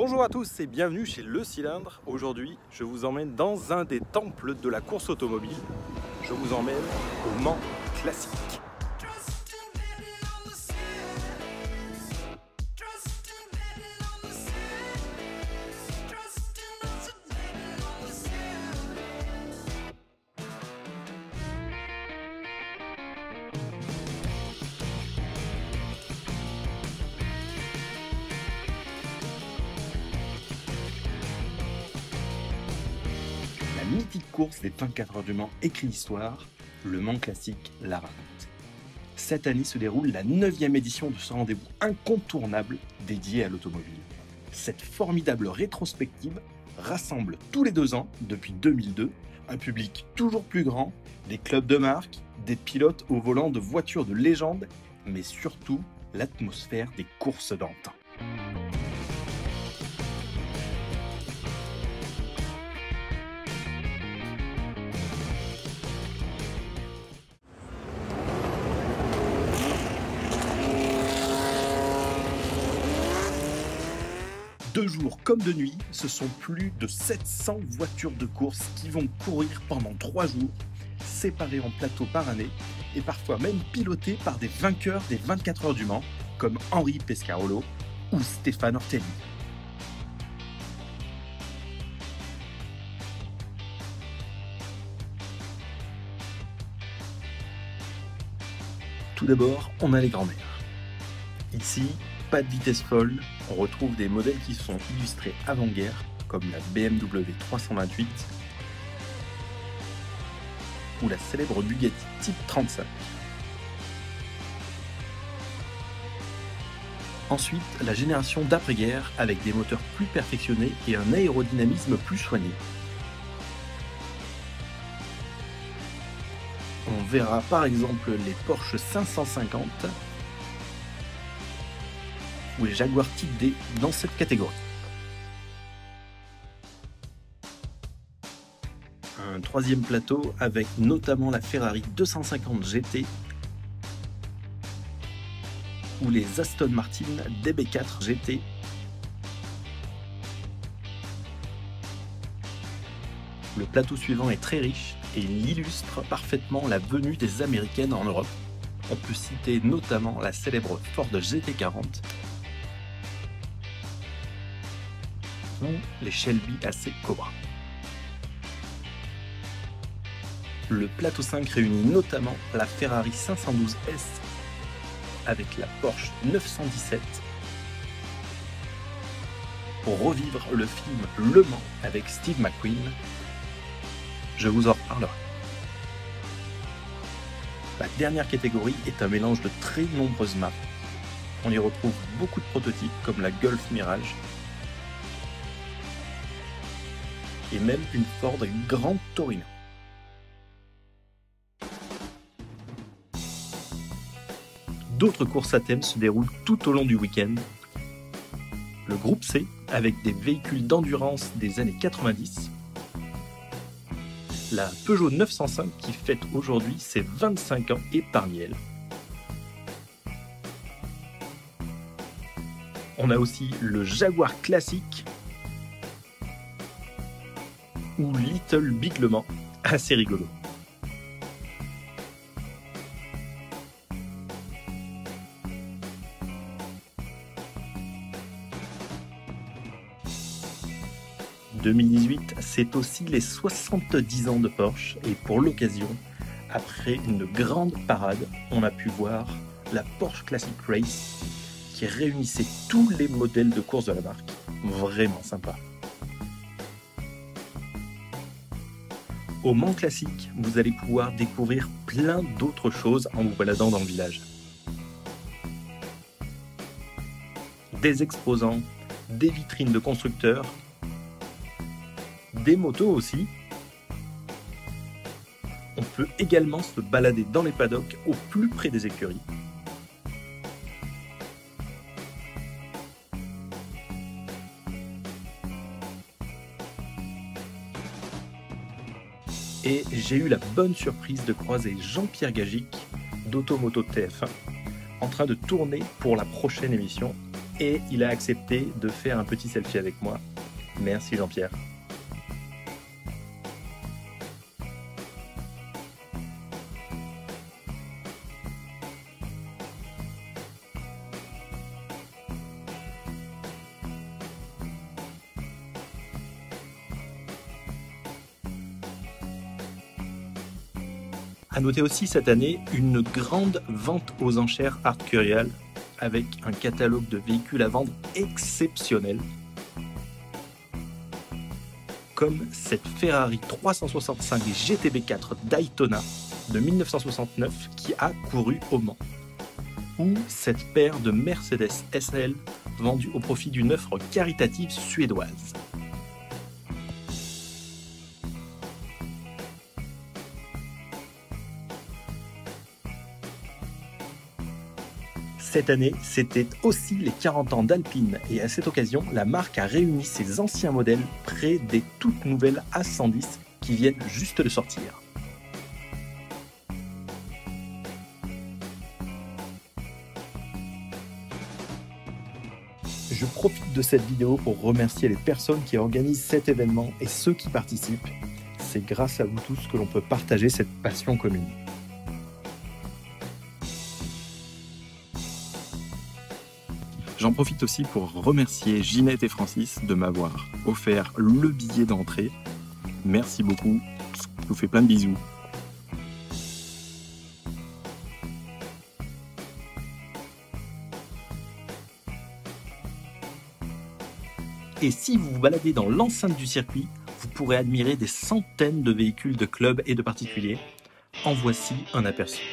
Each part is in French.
Bonjour à tous et bienvenue chez Le Cylindre. Aujourd'hui, je vous emmène dans un des temples de la course automobile. Je vous emmène au Mans Classique. La mythique course des 24 heures du Mans écrit l'histoire, le Mans Classique la raconte. Cette année se déroule la 9e édition de ce rendez-vous incontournable dédié à l'automobile. Cette formidable rétrospective rassemble tous les 2 ans, depuis 2002, un public toujours plus grand, des clubs de marque, des pilotes au volant de voitures de légende, mais surtout l'atmosphère des courses d'antan. De jour comme de nuit, ce sont plus de 700 voitures de course qui vont courir pendant 3 jours, séparées en plateaux par année, et parfois même pilotées par des vainqueurs des 24 heures du Mans, comme Henri Pescarolo ou Stéphane Ortelli. Tout d'abord, on a les grands-mères. Ici, pas de vitesse folle, on retrouve des modèles qui sont illustrés avant-guerre, comme la BMW 328 ou la célèbre Bugatti Type 35. Ensuite, la génération d'après-guerre avec des moteurs plus perfectionnés et un aérodynamisme plus soigné. On verra par exemple les Porsche 550 ou les Jaguar Type D dans cette catégorie. Un troisième plateau avec notamment la Ferrari 250 GT ou les Aston Martin DB4 GT. Le plateau suivant est très riche et il illustre parfaitement la venue des Américaines en Europe. On peut citer notamment la célèbre Ford GT40 ou les Shelby AC Cobra. Le plateau 5 réunit notamment la Ferrari 512 S avec la Porsche 917 pour revivre le film Le Mans avec Steve McQueen. Je vous en reparlerai. La dernière catégorie est un mélange de très nombreuses marques. On y retrouve beaucoup de prototypes comme la Golf Mirage et même une Ford Grand Torino. D'autres courses à thème se déroulent tout au long du week-end. Le groupe C, avec des véhicules d'endurance des années 90. La Peugeot 905 qui fête aujourd'hui ses 25 ans et parmi elles. On a aussi le Jaguar classique ou Little Big Le Mans, assez rigolo. « 2018, c'est aussi les 70 ans de Porsche et pour l'occasion, après une grande parade, on a pu voir la Porsche Classic Race qui réunissait tous les modèles de course de la marque. Vraiment sympa. Au Mans Classique, vous allez pouvoir découvrir plein d'autres choses en vous baladant dans le village. Des exposants, des vitrines de constructeurs, des motos aussi. On peut également se balader dans les paddocks au plus près des écuries. Et j'ai eu la bonne surprise de croiser Jean-Pierre Gagic d'Automoto TF1 en train de tourner pour la prochaine émission et il a accepté de faire un petit selfie avec moi. Merci Jean-Pierre. À noter aussi cette année une grande vente aux enchères Art Curial avec un catalogue de véhicules à vendre exceptionnel, comme cette Ferrari 365 GTB4 Daytona de 1969 qui a couru au Mans, ou cette paire de Mercedes SL vendue au profit d'une œuvre caritative suédoise. Cette année, c'était aussi les 40 ans d'Alpine et à cette occasion, la marque a réuni ses anciens modèles près des toutes nouvelles A110 qui viennent juste de sortir. Je profite de cette vidéo pour remercier les personnes qui organisent cet événement et ceux qui participent. C'est grâce à vous tous que l'on peut partager cette passion commune. J'en profite aussi pour remercier Ginette et Francis de m'avoir offert le billet d'entrée. Merci beaucoup, je vous fais plein de bisous. Et si vous vous baladez dans l'enceinte du circuit, vous pourrez admirer des centaines de véhicules de clubs et de particuliers. En voici un aperçu.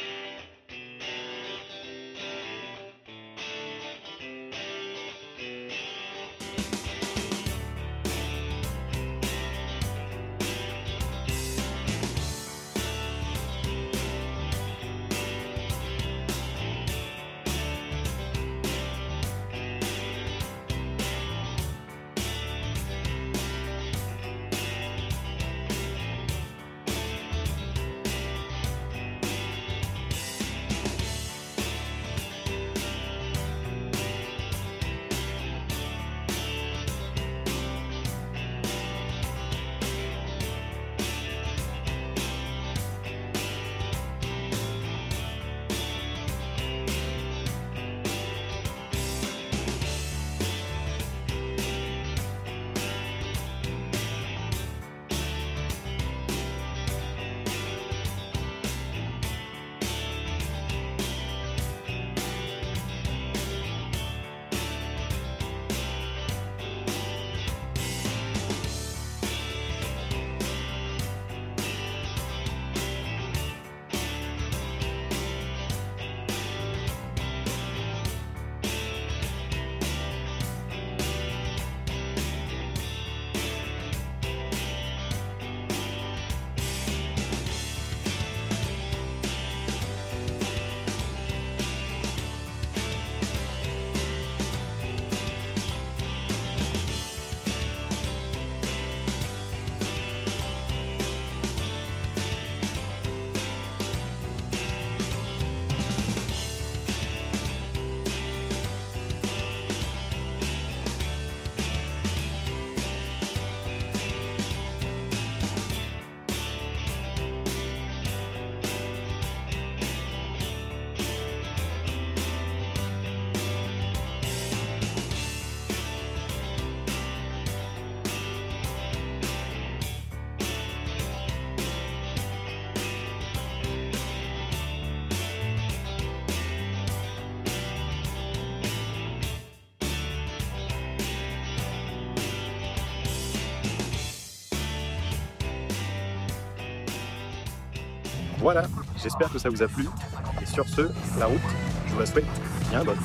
Voilà, j'espère que ça vous a plu. Et sur ce, la route, je vous la souhaite bien bonne.